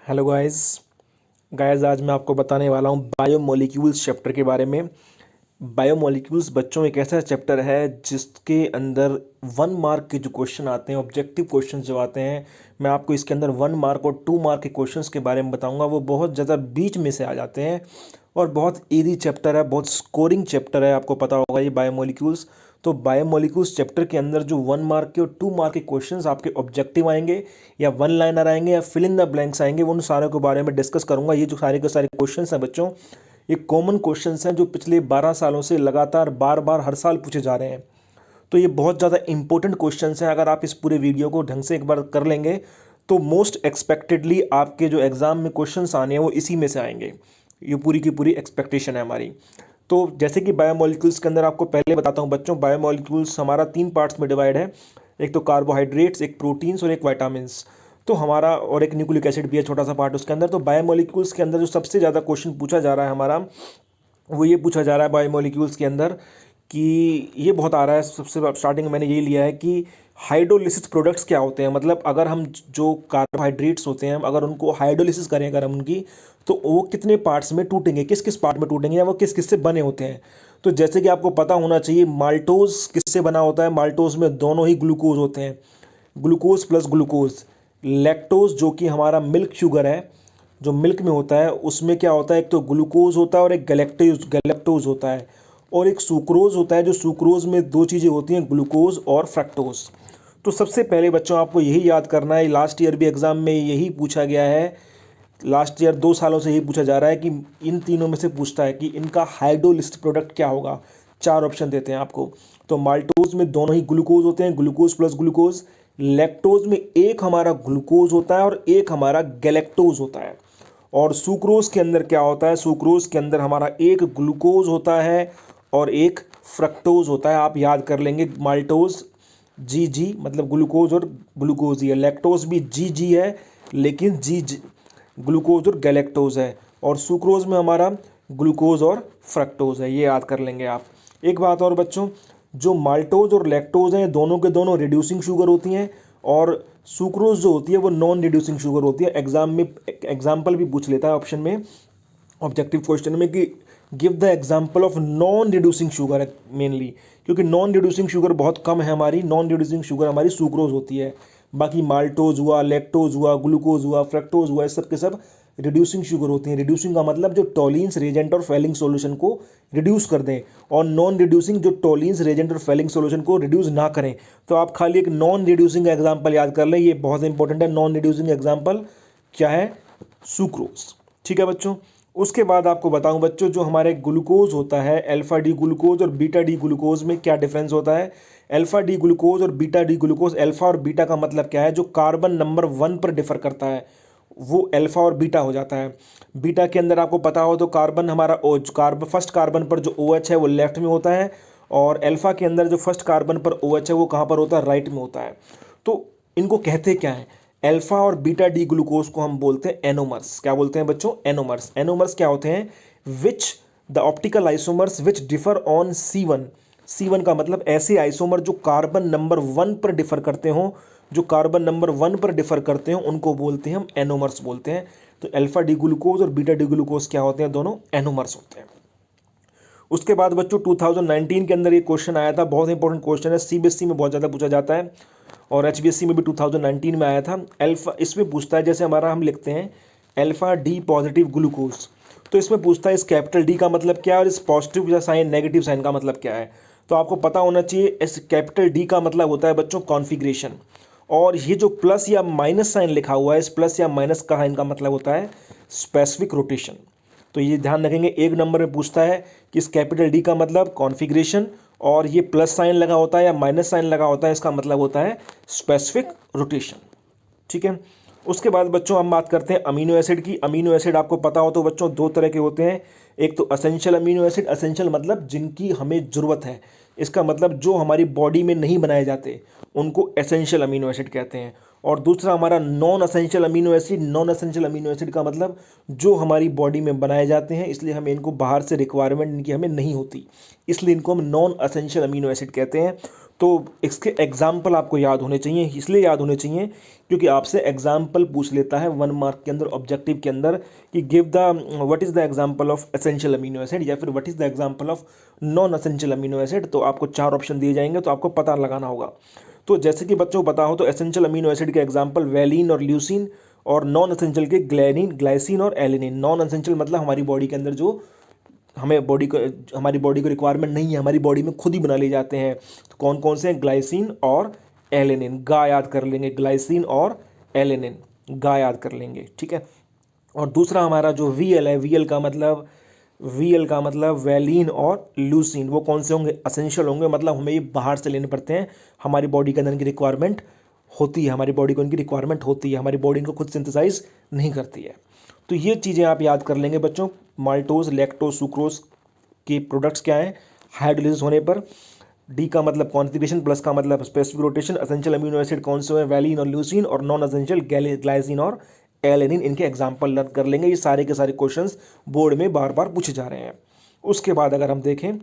Hello guys. आज मैं आपको बताने वाला हूँ बायोमोलिक्यूल्स चैप्टर के बारे में। बायोमोलिक्यूल्स बच्चों एक ऐसा चैप्टर है जिसके अंदर 1 मार्क के जो क्वेश्चन आते हैं, ऑब्जेक्टिव क्वेश्चन जो आते हैं, मैं आपको इसके अंदर 1 मार्क और 2 मार्क के क्वेश्चंस के बारे में बताऊंगा। वो बहुत ज़्यादा बीच में से आ जाते हैं और बहुत इजी चैप्टर है, बहुत स्कोरिंग चैप्टर है। आपको पता होगा ये बायोमोलिक्यूल्स। तो बायोमोलिक्यूल्स चैप्टर के अंदर जो 1 मार्क के और 2 मार्क के क्वेश्चंस आपके ऑब्जेक्टिव आएंगे या वन लाइनर आएंगे या फिल इन द ब्लैंक्स आएंगे, उन सारों के बारे में डिस्कस करूंगा। ये जो सारे के सारे क्वेश्चंस हैं बच्चों, ये कॉमन क्वेश्चंस हैं जो पिछले 12 सालों से लगातार बार बार हर साल पूछे जा रहे हैं। तो ये बहुत ज़्यादा इंपॉर्टेंट क्वेश्चंस हैं। अगर आप इस पूरे वीडियो को ढंग से एक बार कर लेंगे तो मोस्ट एक्सपेक्टेडली आपके जो एग्ज़ाम में क्वेश्चंस आने हैं वो इसी में से आएंगे। ये पूरी की पूरी एक्सपेक्टेशन है हमारी। तो जैसे कि बायोमोलिक्यूल्स के अंदर आपको पहले बताता हूँ बच्चों, बायोमोलिक्यूल्स हमारा 3 पार्ट्स में डिवाइड है। एक तो कार्बोहाइड्रेट्स, एक प्रोटीन्स और एक वाइटामिन्स। तो हमारा और एक न्यूक्लिक एसिड भी है, छोटा सा पार्ट उसके अंदर। तो बायोमोलिक्यूल्स के अंदर जो सबसे ज़्यादा क्वेश्चन पूछा जा रहा है हमारा, वो ये पूछा जा रहा है बायोमोलिक्यूल्स के अंदर कि ये बहुत आ रहा है। सबसे स्टार्टिंग में मैंने ये लिया है कि हाइड्रोलिसिस प्रोडक्ट्स क्या होते हैं। मतलब अगर हम जो कार्बोहाइड्रेट्स होते हैं अगर उनको हाइड्रोलिसिस करें अगर हम उनकी, तो वो कितने पार्ट्स में टूटेंगे, किस किस पार्ट में टूटेंगे या वो किस किस से बने होते हैं। तो जैसे कि आपको पता होना चाहिए माल्टोज किससे बना होता है। माल्टोज में दोनों ही ग्लूकोज होते हैं, ग्लूकोज प्लस ग्लूकोज। लैक्टोज जो कि हमारा मिल्क शुगर है, जो मिल्क में होता है, उसमें क्या होता है, एक तो ग्लूकोज होता है और एक गैलेक्टोज होता है। और एक सुक्रोज होता है, जो सुक्रोज में दो चीज़ें होती हैं, ग्लूकोज और फ्रक्टोज। तो सबसे पहले बच्चों आपको यही याद करना है, लास्ट ईयर भी एग्जाम में यही पूछा गया है। लास्ट ईयर 2 सालों से यही पूछा जा रहा है कि इन तीनों में से पूछता है कि इनका हाइड्रोलिसिस प्रोडक्ट क्या होगा। 4 ऑप्शन देते हैं आपको। तो माल्टोज में दोनों ही ग्लूकोज होते हैं, ग्लूकोज प्लस ग्लूकोज। लैक्टोज में एक हमारा ग्लूकोज होता है और एक हमारा गैलेक्टोज होता है। और सुक्रोज के अंदर क्या होता है, सुक्रोज के अंदर हमारा एक ग्लूकोज होता है और एक फ्रक्टोज होता है। आप याद कर लेंगे, माल्टोज जी मतलब ग्लूकोज और ग्लूकोज ही है, लैक्टोज भी जी है लेकिन जी ग्लूकोज और गैलेक्टोज है, और सुक्रोज में हमारा ग्लूकोज और फ्रक्टोज है। ये याद कर लेंगे आप। एक बात और बच्चों, जो माल्टोज और लैक्टोज हैं दोनों के दोनों रिड्यूसिंग शुगर होती हैं, और सुक्रोज जो होती है वो नॉन रिड्यूसिंग शुगर होती है। एग्जाम में एग्जाम्पल भी पूछ लेता है ऑप्शन में, ऑब्जेक्टिव क्वेश्चन में, कि give the example of non reducing sugar है मेनली, क्योंकि नॉन रिड्यूसिंग शुगर बहुत कम है हमारी। नॉन रिड्यूसिंग शुगर हमारी सुक्रोज होती है। बाकी माल्टोज हुआ, लैक्टोज हुआ, ग्लूकोज हुआ, फ्रक्टोज हुआ, इस सब के सब रिड्यूसिंग शुगर होती हैं। रिड्यूसिंग का मतलब जो टॉलिन्स रेजेंट और फेलिंग सॉल्यूशन को रिड्यूस कर दें, और नॉन रिड्यूसिंग जो टॉलिन्स रेजेंट और फेलिंग सॉल्यूशन को रिड्यूस ना करें। तो आप खाली एक नॉन रिड्यूसिंग एग्जाम्पल याद कर लें, ये बहुत इंपॉर्टेंट है। नॉन रिड्यूसिंग एग्जाम्पल क्या है, सुक्रोज। ठीक है बच्चों। उसके बाद आपको बताऊं बच्चों, जो हमारे ग्लूकोज होता है, अल्फा डी ग्लूकोज और बीटा डी ग्लूकोज में क्या डिफरेंस होता है। अल्फा डी ग्लूकोज और बीटा डी ग्लूकोज, अल्फा और बीटा का मतलब क्या है, जो कार्बन नंबर 1 पर डिफर करता है वो अल्फा और बीटा हो जाता है। बीटा के अंदर आपको पता हो तो कार्बन हमारा फर्स्ट कार्बन पर जो OH है वो लेफ्ट में होता है, और अल्फा के अंदर जो फर्स्ट कार्बन पर OH है वो कहाँ पर होता है, राइट में होता है। तो इनको कहते क्या है, अल्फा और बीटा डी ग्लूकोज को हम बोलते हैं एनोमर्स। क्या बोलते हैं बच्चों, एनोमर्स। एनोमर्स क्या होते हैं, which the optical isomers which differ on C1। C1 का मतलब ऐसे आइसोमर जो कार्बन नंबर 1 पर डिफर करते हों, जो कार्बन नंबर 1 पर डिफर करते हो उनको बोलते हैं हम एनोमर्स बोलते हैं। तो अल्फा डी ग्लूकोज और बीटा डी ग्लूकोज क्या होते हैं, दोनों एनोमर्स होते हैं। उसके बाद बच्चों 2019 के अंदर ये क्वेश्चन आया था, बहुत इंपॉर्टेंट क्वेश्चन है, CBSE में बहुत ज़्यादा पूछा जाता है और HBSE में भी 2019 में आया था। अल्फा इसमें पूछता है, जैसे हमारा हम लिखते हैं अल्फा डी पॉजिटिव ग्लूकोज, तो इसमें पूछता है इस कैपिटल डी का मतलब क्या है और इस पॉजिटिव या साइन नेगेटिव साइन का मतलब क्या है। तो आपको पता होना चाहिए, इस कैपिटल डी का मतलब होता है बच्चों कॉन्फिग्रेशन, और ये जो प्लस या माइनस साइन लिखा हुआ है, इस प्लस या माइनस का साइन का मतलब होता है स्पेसिफिक रोटेशन। तो ये ध्यान रखेंगे, 1 नंबर में पूछता है कि इस कैपिटल डी का मतलब कॉन्फिग्रेशन, और ये प्लस साइन लगा होता है या माइनस साइन लगा होता है, इसका मतलब होता है स्पेसिफिक रोटेशन। ठीक है। उसके बाद बच्चों हम बात करते हैं अमीनो एसिड की। अमीनो एसिड आपको पता हो तो बच्चों 2 तरह के होते हैं। एक तो असेंशियल अमीनो एसिड, असेंशियल मतलब जिनकी हमें ज़रूरत है, इसका मतलब जो हमारी बॉडी में नहीं बनाए जाते उनको एसेंशियल अमीनो एसिड कहते हैं। और दूसरा हमारा non essential amino acid. Non essential amino acid का मतलब जो हमारी बॉडी में बनाए जाते हैं, इसलिए हमें इनको बाहर से रिक्वायरमेंट इनकी हमें नहीं होती, इसलिए इनको हम नॉन असेंशियल अमीनो एसिड कहते हैं। तो इसके एग्जाम्पल आपको याद होने चाहिए, इसलिए याद होने चाहिए क्योंकि आपसे एग्जाम्पल पूछ लेता है 1 मार्क के अंदर ऑब्जेक्टिव के अंदर कि give the what is the example of essential amino acid या फिर what is the example of non essential amino acid. तो आपको 4 ऑप्शन दिए जाएंगे, तो आपको पता लगाना होगा। तो जैसे कि बच्चों को पता हो तो एसेंशियल अमीनो एसिड के एग्जाम्पल वैलिन और ल्यूसिन, और नॉन एसेंशियल के ग्लाइसिन ग्लाइसिन और एलिनिन। नॉन एसेंशियल मतलब हमारी बॉडी के अंदर जो हमारी बॉडी को रिक्वायरमेंट नहीं है, हमारी बॉडी में खुद ही बना ले जाते हैं। तो कौन कौन से हैं? ग्लाइसिन और एलेनिन। गा याद कर लेंगे, ग्लाइसिन और एलेनिन, गा याद कर लेंगे, ठीक है। और दूसरा हमारा जो वीएल है, वीएल का मतलब वैलिन और ल्यूसिन, वो कौन से होंगे? असेंशियल होंगे, मतलब हमें ये बाहर से लेने पड़ते हैं, हमारी बॉडी के अंदर इनकी रिक्वायरमेंट होती है, हमारी बॉडी को इनकी रिक्वायरमेंट होती है, हमारी बॉडी इनको खुद सिंथेसाइज नहीं करती है। तो ये चीज़ें आप याद कर लेंगे बच्चों। माल्टोज, लैक्टोज, सुक्रोज के प्रोडक्ट्स क्या हैं हाइड्रोलिसिस होने पर। डी का मतलब कॉन्जुगेशन, प्लस का मतलब specific rotation. Essential amino acid कौन से हैं? वैलिन और ल्यूसिन, और नॉन एसेंशियल ग्लाइसिन और एलेनिन। इनके एग्जाम्पल लर्न कर लेंगे। ये सारे के सारे क्वेश्चंस बोर्ड में बार बार पूछे जा रहे हैं। उसके बाद अगर हम देखें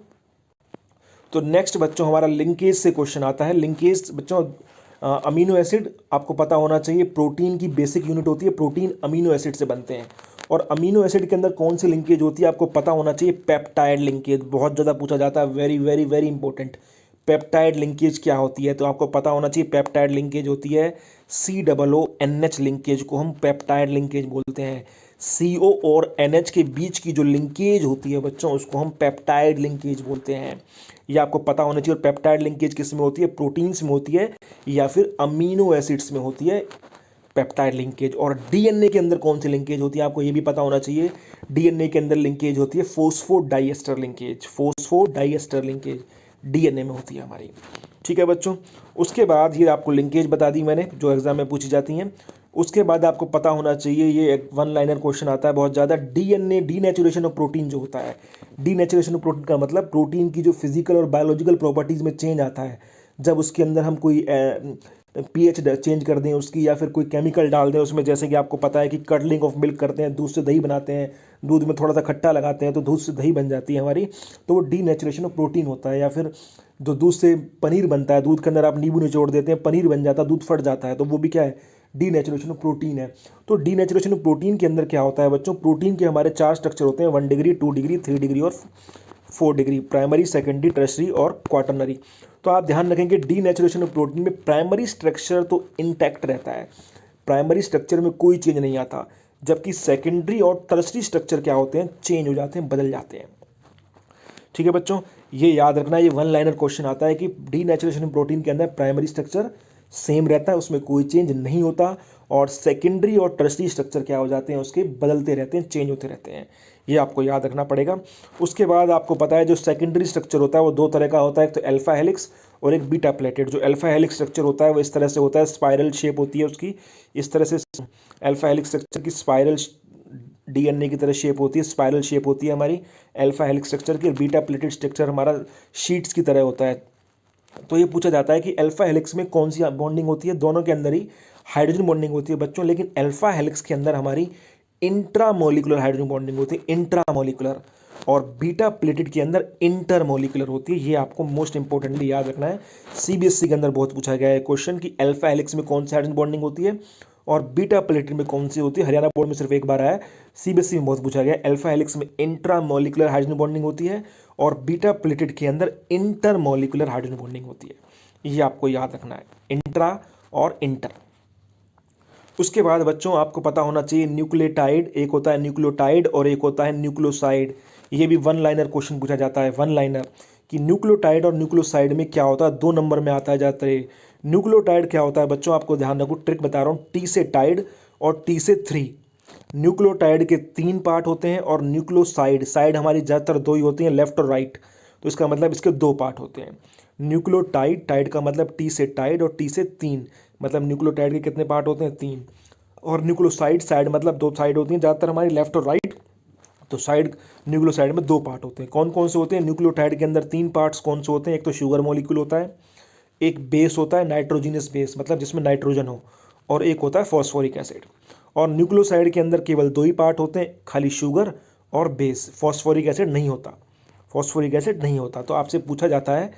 तो नेक्स्ट बच्चों हमारा लिंकेज से क्वेश्चन आता है। लिंकेज बच्चों, अमीनो एसिड आपको पता होना चाहिए, प्रोटीन की बेसिक यूनिट होती है, प्रोटीन अमीनो एसिड से बनते हैं। और अमीनो एसिड के अंदर कौन सी लिंकेज होती है आपको पता होना चाहिए? पेप्टाइड लिंकेज, बहुत ज़्यादा पूछा जाता है, very very very important. Peptide linkage क्या होती है? तो आपको पता होना चाहिए पेप्टाइड लिंकेज होती है COONH लिंकेज को हम पेप्टाइड लिंकेज बोलते हैं। CO और NH के बीच की जो लिंकेज होती है बच्चों, उसको हम पेप्टाइड लिंकेज बोलते हैं। ये आपको पता होना चाहिए। और पेप्टाइड लिंकेज किस में होती है? प्रोटीन्स में होती है या फिर अमीनो एसिड्स में होती है पेप्टाइड लिंकेज। और DNA के अंदर कौन सी लिंकेज होती है आपको ये भी पता होना चाहिए। DNA के अंदर लिंकेज होती है phosphodiester linkage, phosphodiester linkage DNA में होती है हमारी, ठीक है बच्चों। उसके बाद ये आपको लिंकेज बता दी मैंने जो एग्जाम में पूछी जाती हैं। उसके बाद आपको पता होना चाहिए, ये एक 1 लाइनर क्वेश्चन आता है बहुत ज़्यादा, DNA डीनेचुरेशन ऑफ प्रोटीन जो होता है। डीनेचुरेशन ऑफ प्रोटीन का मतलब प्रोटीन की जो फिजिकल और बायोलॉजिकल प्रॉपर्टीज़ में चेंज आता है, जब उसके अंदर हम कोई pH चेंज कर दें उसकी, या फिर कोई केमिकल डाल दें उसमें। जैसे कि आपको पता है कि कर्डलिंग ऑफ मिल्क करते हैं, दूध से दही बनाते हैं, दूध में थोड़ा सा खट्टा लगाते हैं तो दूध से दही बन जाती है हमारी, तो वो डीनेचुरेशन ऑफ प्रोटीन होता है। या फिर जो दूध से पनीर बनता है, दूध के अंदर आप नींबू निचोड़ देते हैं, पनीर बन जाता है, दूध फट जाता है, तो वो भी क्या है? डीनेचुरेशन ऑफ प्रोटीन है। तो डीनेचुरेशन ऑफ प्रोटीन के अंदर क्या होता है बच्चों? प्रोटीन के हमारे 4 स्ट्रक्चर होते हैं, 1 डिग्री, 2 डिग्री, 3 डिग्री और 4 डिग्री, प्राइमरी, सेकेंडरी, टर्शरी और क्वाटरनरी। तो आप ध्यान रखेंगे डीनेचुरेशन ऑफ प्रोटीन में प्राइमरी स्ट्रक्चर तो इंटैक्ट रहता है, प्राइमरी स्ट्रक्चर में कोई चेंज नहीं आता, जबकि सेकेंडरी और टर्शरी स्ट्रक्चर क्या होते हैं? चेंज हो जाते हैं, बदल जाते हैं, ठीक है बच्चों। ये याद रखना, ये 1 लाइनर क्वेश्चन आता है कि डीनेचुरेशन ऑफ प्रोटीन के अंदर प्राइमरी स्ट्रक्चर सेम रहता है, उसमें कोई चेंज नहीं होता, और सेकेंडरी और टर्शरी स्ट्रक्चर क्या हो जाते हैं? उसके बदलते रहते हैं, चेंज होते रहते हैं। ये आपको याद रखना पड़ेगा। उसके बाद आपको पता है जो सेकेंडरी स्ट्रक्चर होता है वो 2 तरह का होता है, एक तो अल्फा हेलिक्स और एक बीटा प्लेटेड। जो अल्फा हेलिक्स स्ट्रक्चर होता है वो इस तरह से होता है, स्पाइरल शेप होती है उसकी, इस तरह से अल्फा हेलिक्स स्ट्रक्चर की स्पाइरल DNA की तरह शेप होती है, स्पाइरल शेप होती है हमारी अल्फा हेलिक्स स्ट्रक्चर की। बीटा प्लेटेड स्ट्रक्चर हमारा शीट्स की तरह होता है। तो ये पूछा जाता है कि अल्फा हेलिक्स में कौन सी बॉन्डिंग होती है? दोनों के अंदर ही हाइड्रोजन बॉन्डिंग होती है बच्चों, लेकिन अल्फा हेलिक्स के अंदर हमारी इंट्रामोलिकुलर हाइड्रोजन बॉन्डिंग होती है, इंट्रामोलिकुलर। और बीटा प्लेटेड के अंदर इंटरमोलिकुलर होती है। ये आपको मोस्ट इंपॉर्टेंटली याद रखना है। CBSE के अंदर बहुत पूछा गया है क्वेश्चन कि अल्फा हेलिक्स में कौन सी हाइड्रोजन बॉन्डिंग होती है और बीटा प्लेटेड में कौन सी होती है। हरियाणा बोर्ड में सिर्फ एक बार आया है, CBSE में बहुत पूछा गया है। अल्फा हेलिक्स में इंट्रामोलिकुलर हाइड्रोजन बॉन्डिंग होती है और बीटा प्लेटेड के अंदर इंटरमोलिकुलर हाइड्रोजन बॉन्डिंग होती है। ये आपको याद रखना है, इंट्रा और इंटर। उसके बाद बच्चों आपको पता होना चाहिए न्यूक्लियोटाइड, एक होता है न्यूक्लियोटाइड और एक होता है न्यूक्लियोसाइड। ये भी 1 लाइनर क्वेश्चन पूछा जाता है, 1 लाइनर, कि न्यूक्लियोटाइड और न्यूक्लियोसाइड में क्या होता है? 2 नंबर में आता है जाता है। न्यूक्लियोटाइड क्या होता है बच्चों? आपको ध्यान रखो, ट्रिक बता रहा हूँ, T से टाइड और T से 3। न्यूक्लियोटाइड के 3 पार्ट होते हैं और न्यूक्लियोसाइड, साइड हमारी ज़्यादातर 2 ही होती हैं, लेफ्ट और राइट, तो इसका मतलब इसके 2 पार्ट होते हैं। न्यूक्लियोटाइड, टाइड का मतलब T से टाइड और T से 3, मतलब न्यूक्लियोटाइड के कितने पार्ट होते हैं? 3। और न्यूक्लियोसाइड, साइड मतलब 2 साइड होती हैं ज़्यादातर हमारी, लेफ्ट और राइट, तो साइड न्यूक्लियोसाइड में 2 पार्ट होते हैं। कौन कौन से होते हैं? न्यूक्लियोटाइड के अंदर 3 पार्ट्स कौन से होते हैं? एक तो शुगर मॉलिक्यूल होता है, एक बेस होता है नाइट्रोजीनियस बेस, मतलब जिसमें नाइट्रोजन हो, और एक होता है फॉस्फोरिक एसिड। और न्यूक्लियोसाइड के अंदर केवल 2 ही पार्ट होते हैं, खाली शुगर और बेस, फॉस्फोरिक एसिड नहीं होता, फॉस्फोरिक एसिड नहीं होता। तो आपसे पूछा जाता है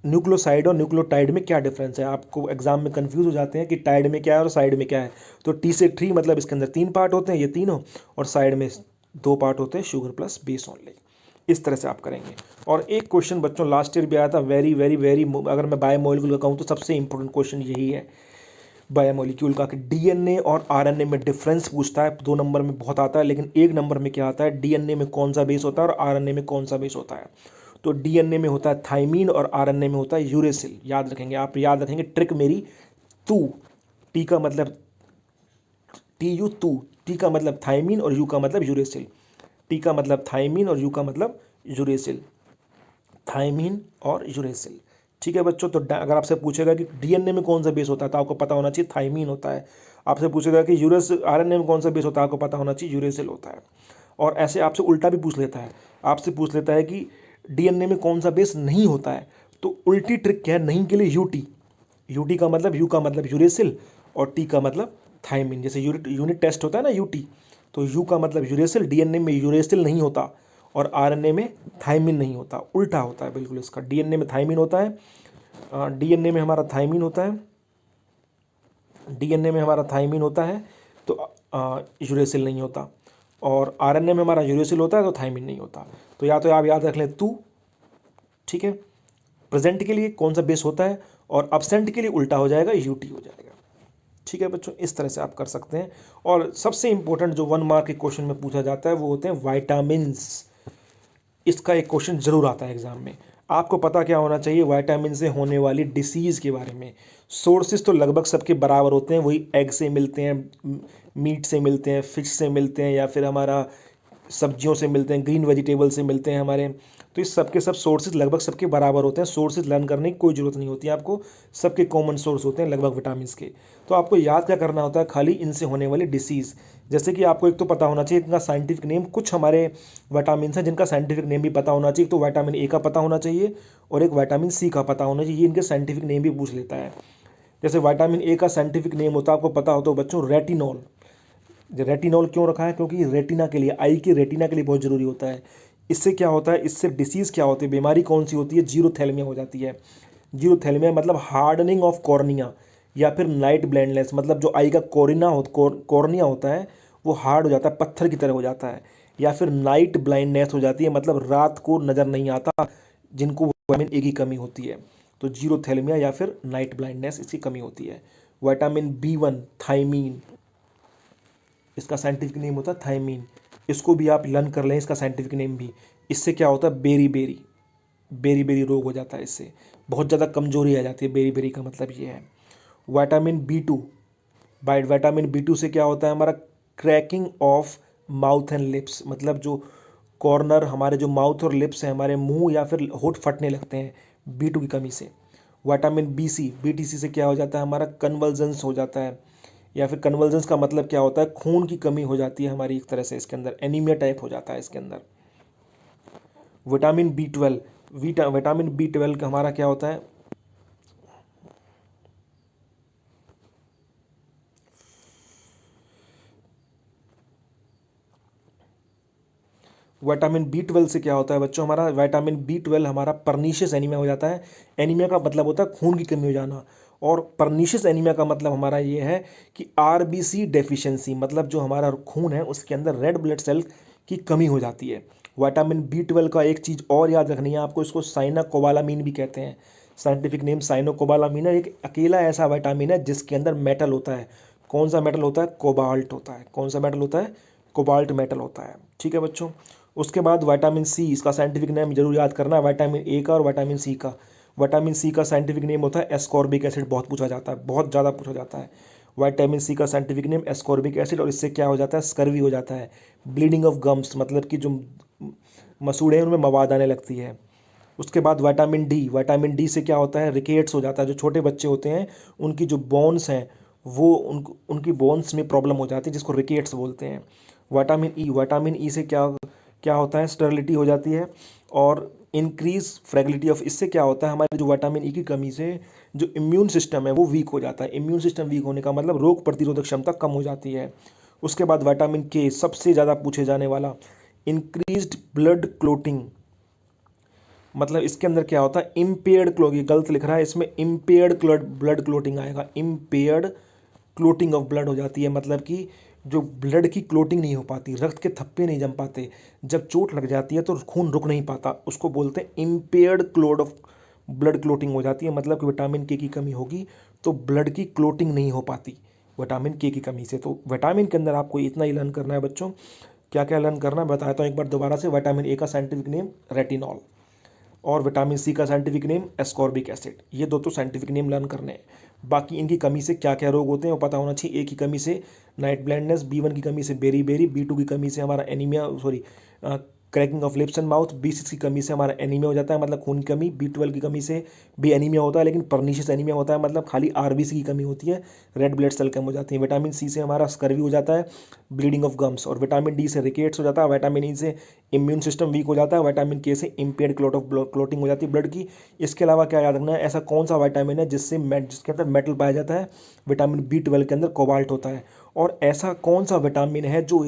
न्यूक्लियोसाइड और न्यूक्लियोटाइड में क्या डिफरेंस है। आपको एग्जाम में कंफ्यूज हो जाते हैं कि टाइड में क्या है और साइड में क्या है। तो टी से ट्री मतलब इसके अंदर 3 पार्ट होते हैं, ये तीनों, और साइड में 2 पार्ट होते हैं, शुगर प्लस बेस ओनली। इस तरह से आप करेंगे। और एक क्वेश्चन बच्चों लास्ट ईयर भी आया था, वेरी वेरी वेरी, अगर मैं बायोमोलिक्यूल का कहूँ तो सबसे इंपॉर्टेंट क्वेश्चन यही है बायोमोलिक्यूल का, कि डीएनए और आरएनए में डिफरेंस पूछता है। 2 नंबर में बहुत आता है, लेकिन 1 नंबर में क्या आता है, डीएनए में कौन सा बेस होता है और आरएनए में कौन सा बेस होता है। तो डीएनए में होता है थाइमीन और आरएनए में होता है यूरेसिल। याद रखेंगे आप, याद रखेंगे ट्रिक मेरी। तू, टी का मतलब TU, तू, टी का मतलब थाइमीन और यू का मतलब यूरेसिल। टी का मतलब थाइमीन और यू का मतलब यूरेसिल। थाइमीन और यूरेसिल, ठीक है बच्चों। तो अगर आपसे पूछेगा कि डीएनए में कौन सा बेस होता है तो आपको पता होना चाहिए थाइमीन होता है। आपसे पूछेगा कि आरएनए में कौन सा बेस होता है, आपको पता होना चाहिए यूरेसिल होता है। और ऐसे आपसे उल्टा भी पूछ लेता है, आपसे पूछ लेता है कि डीएनए में कौन सा बेस नहीं होता है, तो उल्टी ट्रिक क्या है, नहीं के लिए यूटी। यूटी का मतलब, यू का मतलब यूरेसिल और टी का मतलब थाइमीन। जैसे यूनिट टेस्ट होता है ना यूटी, तो यू का मतलब यूरेसिल, डीएनए में यूरेसिल नहीं होता और आरएनए में थाइमीन नहीं होता, उल्टा होता है बिल्कुल इसका। डीएनए में थाइमीन होता है, डीएनए में हमारा थाइमीन होता है, डीएनए में हमारा थाइमीन होता है तो यूरेसिल नहीं होता, और आरएनए में हमारा यूरेसिल होता है तो थाइमीन नहीं होता। तो आप याद रख लें तू, ठीक है। प्रेजेंट के लिए कौन सा बेस होता है और अब्सेंट के लिए उल्टा हो जाएगा, यूटी हो जाएगा, ठीक है बच्चों। इस तरह से आप कर सकते हैं। और सबसे इंपॉर्टेंट जो 1 मार्क के क्वेश्चन में पूछा जाता है वो होते हैं वाइटामिन्स। इसका एक क्वेश्चन जरूर आता है एग्जाम में। आपको पता क्या होना चाहिए, विटामिन से होने वाली डिसीज़ के बारे में। सोर्सेज तो लगभग सबके बराबर होते हैं, वही एग से मिलते हैं, मीट से मिलते हैं, फिश से मिलते हैं, या फिर हमारा सब्जियों से मिलते हैं, ग्रीन वेजिटेबल से मिलते हैं हमारे। तो इस सबके सब सोर्सेज लगभग सबके बराबर होते हैं। सोर्सेज लर्न करने की कोई ज़रूरत नहीं होती है आपको, सबके कॉमन सोर्स होते हैं लगभग विटामिन के। तो आपको याद क्या करना होता है, खाली इनसे होने वाली डिसीज़। जैसे कि आपको एक तो पता होना चाहिए इनका साइंटिफिक नेम। कुछ हमारे विटामिन हैं जिनका साइंटिफिक नेम भी पता होना चाहिए। तो विटामिन ए का पता होना चाहिए और एक विटामिन सी का पता होना चाहिए, ये इनके साइंटिफिक नेम भी पूछ लेता है। जैसे विटामिन ए का साइंटिफिक नेम होता है, आपको पता हो तो बच्चों, रेटिनॉल। रेटिनॉल क्यों रखा है, क्योंकि रेटिना के लिए, आई की रेटिना के लिए बहुत ज़रूरी होता है। इससे क्या होता है, इससे डिसीज़ क्या होती है, बीमारी कौन सी होती है, जीरोथैलेमिया हो जाती है। जीरोथैलेमिया मतलब हार्डनिंग ऑफ कॉर्निया, या फिर नाइट ब्लाइंडनेस, मतलब जो आई का कॉर्निया होता है वो हार्ड हो जाता है, पत्थर की तरह हो जाता है। या फिर नाइट ब्लाइंडनेस हो जाती है, मतलब रात को नज़र नहीं आता, जिनको विटामिन ए की कमी होती है। तो जीरोथैलेमिया या फिर नाइट ब्लाइंडनेस, इसकी कमी होती है। विटामिन B1 थाइमीन, इसका साइंटिफिक नेम होता है थाइमीन। इसको भी आप लर्न कर लें, इसका साइंटिफिक नेम भी। इससे क्या होता है, बेरी बेरी, बेरी बेरी रोग हो जाता है, इससे बहुत ज़्यादा कमजोरी आ जाती है। बेरी बेरी का मतलब ये है। विटामिन B2, विटामिन B2 से क्या होता है, हमारा cracking of mouth and lips, मतलब जो कॉर्नर हमारे जो माउथ और लिप्स हैं, हमारे मुंह या फिर होठ फटने लगते हैं B2 की कमी से। विटामिन BTC से क्या हो जाता है, हमारा कन्वर्जेंस हो जाता है, या फिर कन्वर्जेंस का मतलब क्या होता है, खून की कमी हो जाती है हमारी, एक तरह से इसके अंदर एनीमिया टाइप हो जाता है इसके अंदर। विटामिन B12, विटामिन B12 का हमारा क्या होता है, विटामिन B12 से क्या होता है बच्चों, हमारा विटामिन B12 हमारा परनीशियस एनीमिया हो जाता है। एनीमिया का मतलब होता है खून की कमी हो जाना, और परनीशियस एनीमिया का मतलब हमारा ये है कि RBC डेफिशिएंसी, मतलब जो हमारा खून है उसके अंदर रेड ब्लड सेल की कमी हो जाती है। विटामिन B12 का एक चीज़ और याद रखनी है आपको, इसको साइनाकोबालामीन भी कहते हैं। साइंटिफिक नेम साइनोकोबालामीन है। एक अकेला ऐसा विटामिन है जिसके अंदर मेटल होता है। कौन सा मेटल होता है, कोबाल्ट होता है। कौन सा मेटल होता है, कोबाल्ट मेटल होता है, ठीक है बच्चों। उसके बाद विटामिन सी, इसका साइंटिफिक नेम जरूर याद करना, विटामिन ए का और विटामिन सी का। विटामिन सी का साइंटिफिक नेम होता है एस्कॉर्बिक एसिड, बहुत पूछा जाता है, बहुत ज़्यादा पूछा जाता है। विटामिन सी का साइंटिफिक नेम एस्कॉर्बिक एसिड, और इससे क्या हो जाता है, स्कर्वी हो जाता है, ब्लीडिंग ऑफ गम्स, मतलब कि जो मसूड़े हैं उनमें मवाद आने लगती है। उसके बाद विटामिन डी से क्या होता है, रिकेट्स हो जाता है। जो छोटे बच्चे होते हैं उनकी जो बोन्स हैं वो उनकी बोन्स में प्रॉब्लम हो जाती है, जिसको रिकेट्स बोलते हैं। विटामिन ई से क्या क्या होता है, स्टेरिलिटी हो जाती है और इंक्रीज फ्रेगलिटी ऑफ। इससे क्या होता है, हमारे जो विटामिन ई की कमी से जो इम्यून सिस्टम है वो वीक हो जाता है। इम्यून सिस्टम वीक होने का मतलब रोग प्रतिरोधक क्षमता कम हो जाती है। उसके बाद विटामिन के, सबसे ज़्यादा पूछे जाने वाला, इंक्रीज्ड ब्लड क्लोटिंग, मतलब इसके अंदर क्या होता है, इम्पेयर्ड क्लॉट, ये गलत लिख रहा है, इसमें इम्पेयर्ड ब्लड क्लोटिंग आएगा, इम्पेयर्ड क्लोटिंग ऑफ ब्लड हो जाती है, मतलब कि जो ब्लड की क्लोटिंग नहीं हो पाती, रक्त के थप्पे नहीं जम पाते, जब चोट लग जाती है तो खून रुक नहीं पाता, उसको बोलते हैं impaired clot of blood clotting हो जाती है। मतलब कि विटामिन के की कमी होगी तो ब्लड की क्लोटिंग नहीं हो पाती विटामिन के की कमी से। तो विटामिन के अंदर आपको इतना ही लर्न करना है बच्चों। क्या क्या लर्न करना है बताता हूँ एक बार दोबारा से। विटामिन ए का साइंटिफिक नेम रेटिनॉल, और विटामिन सी का साइंटिफिक नेम एस्कॉर्बिक एसिड, ये दो तो साइंटिफिक नेम लर्न करने हैं। बाकी इनकी कमी से क्या क्या रोग होते हैं वो पता होना चाहिए। ए की कमी से नाइट ब्लाइंडनेस, बी1 की कमी से बेरी बेरी, बी2 की कमी से हमारा anaemia, sorry cracking of lips and mouth, बी6 की कमी से हमारा एनीमिया हो जाता है, मतलब खून की कमी, बी12 की कमी से भी एनीमिया होता है लेकिन परनीशियस एनीमिया होता है, मतलब खाली आरबीसी की कमी होती है, रेड ब्लड सेल कम हो जाती है। विटामिन सी से हमारा स्कर्वी हो जाता है, ब्लीडिंग ऑफ गम्स, और विटामिन डी से रिकेट्स हो जाता है, विटामिन ई से इम्यून सिस्टम वीक हो जाता है, विटामिन के से इम्पेयर्ड क्लोटिंग हो जाती है ब्लड की। इसके अलावा क्या याद रखना है, ऐसा कौन सा विटामिन है जिसके अंदर मेटल पाया जाता है, विटामिन बी12 के अंदर कोबाल्ट होता है। और ऐसा कौन सा विटामिन है जो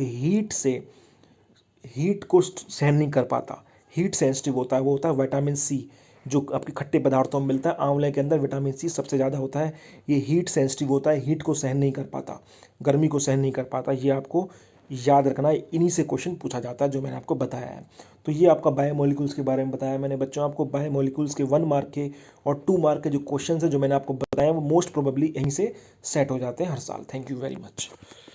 हीट को सहन नहीं कर पाता, हीट सेंसिटिव होता है, वो होता है विटामिन सी, जो आपके खट्टे पदार्थों में मिलता है। आंवले के अंदर विटामिन सी सबसे ज़्यादा होता है, ये हीट सेंसिटिव होता है, हीट को सहन नहीं कर पाता, गर्मी को सहन नहीं कर पाता। ये आपको याद रखना है, इन्हीं से क्वेश्चन पूछा जाता है जो मैंने आपको बताया है। तो ये आपका बायोमोलिक्यूल्स के बारे में बताया मैंने बच्चों आपको। बायोमोलिक्यूल्स के 1 मार्क के और 2 मार्क के जो क्वेश्चन है जो मैंने आपको बताया वो मोस्ट प्रोबेबली यहीं से सेट हो जाते हैं हर साल। Thank you very much.